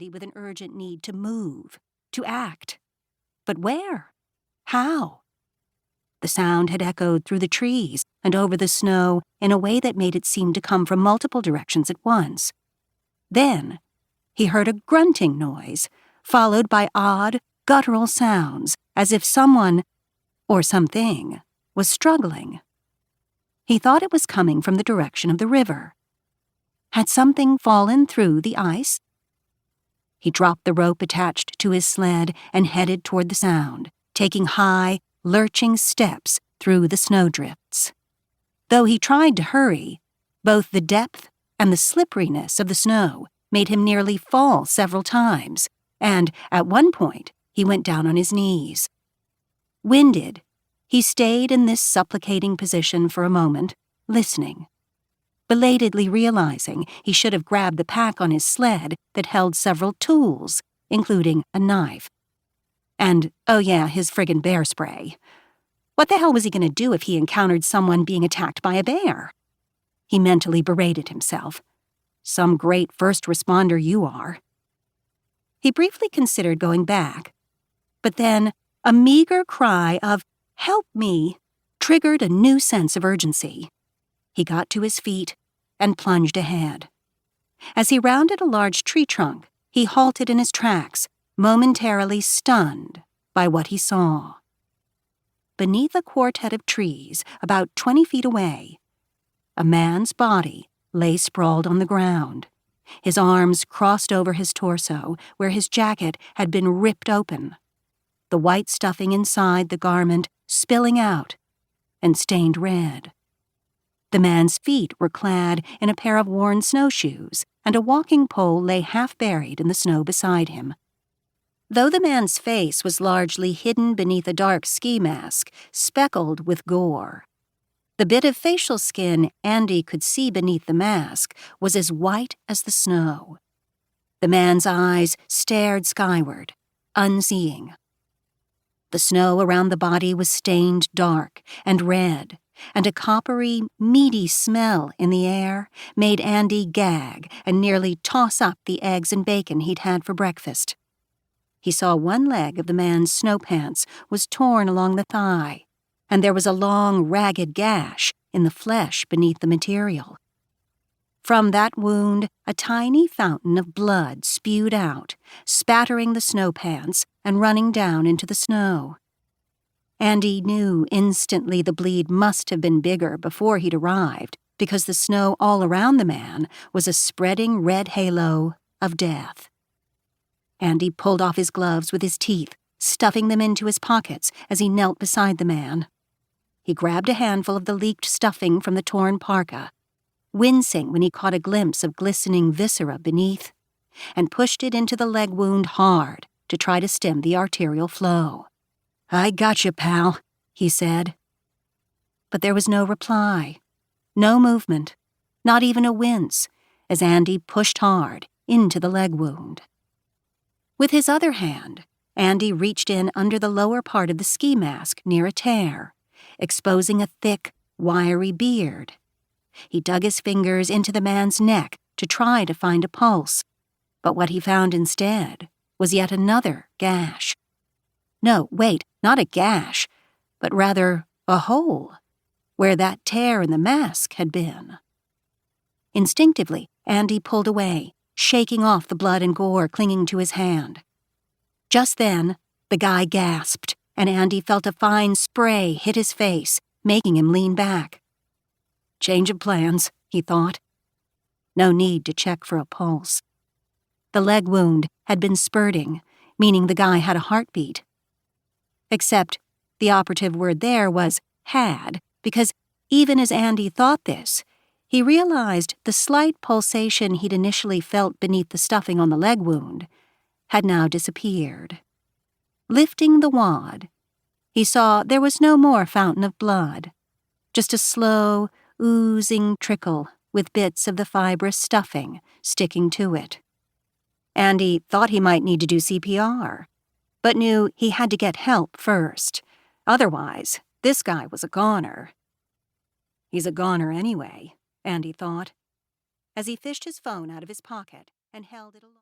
Andy with an urgent need to move, to act. But where? How? The sound had echoed through the trees and over the snow in a way that made it seem to come from multiple directions at once. Then he heard a grunting noise, followed by odd, guttural sounds, as if someone, or something, was struggling. He thought it was coming from the direction of the river. Had something fallen through the ice? He dropped the rope attached to his sled and headed toward the sound, taking high, lurching steps through the snowdrifts. Though he tried to hurry, both the depth and the slipperiness of the snow made him nearly fall several times, and at one point he went down on his knees. Winded, he stayed in this supplicating position for a moment, listening, belatedly realizing he should have grabbed the pack on his sled that held several tools, including a knife. And, oh yeah, his friggin' bear spray. What the hell was he going to do if he encountered someone being attacked by a bear? He mentally berated himself. Some great first responder you are. He briefly considered going back, but then a meager cry of, "Help me," triggered a new sense of urgency. He got to his feet and plunged ahead. As he rounded a large tree trunk, he halted in his tracks, momentarily stunned by what he saw. Beneath a quartet of trees, about 20 feet away, a man's body lay sprawled on the ground, his arms crossed over his torso where his jacket had been ripped open, the white stuffing inside the garment spilling out and stained red. The man's feet were clad in a pair of worn snowshoes, and a walking pole lay half buried in the snow beside him. Though the man's face was largely hidden beneath a dark ski mask, speckled with gore, the bit of facial skin Andy could see beneath the mask was as white as the snow. The man's eyes stared skyward, unseeing. The snow around the body was stained dark and red, and a coppery, meaty smell in the air made Andy gag and nearly toss up the eggs and bacon he'd had for breakfast. He saw one leg of the man's snow pants was torn along the thigh, and there was a long, ragged gash in the flesh beneath the material. From that wound, a tiny fountain of blood spewed out, spattering the snow pants and running down into the snow. Andy knew instantly the bleed must have been bigger before he'd arrived, because the snow all around the man was a spreading red halo of death. Andy pulled off his gloves with his teeth, stuffing them into his pockets as he knelt beside the man. He grabbed a handful of the leaked stuffing from the torn parka, wincing when he caught a glimpse of glistening viscera beneath, and pushed it into the leg wound hard to try to stem the arterial flow. "I got you, pal," he said. But there was no reply, no movement, not even a wince, as Andy pushed hard into the leg wound. With his other hand, Andy reached in under the lower part of the ski mask near a tear, exposing a thick, wiry beard. He dug his fingers into the man's neck to try to find a pulse, but what he found instead was yet another gash. No, wait, not a gash, but rather a hole, where that tear in the mask had been. Instinctively, Andy pulled away, shaking off the blood and gore clinging to his hand. Just then, the guy gasped, and Andy felt a fine spray hit his face, making him lean back. Change of plans, he thought. No need to check for a pulse. The leg wound had been spurting, meaning the guy had a heartbeat. Except the operative word there was had, because even as Andy thought this, he realized the slight pulsation he'd initially felt beneath the stuffing on the leg wound had now disappeared. Lifting the wad, he saw there was no more fountain of blood, just a slow, oozing trickle with bits of the fibrous stuffing sticking to it. Andy thought he might need to do CPR, but knew he had to get help first. Otherwise, this guy was a goner. He's a goner anyway, Andy thought, as he fished his phone out of his pocket and held it aloft.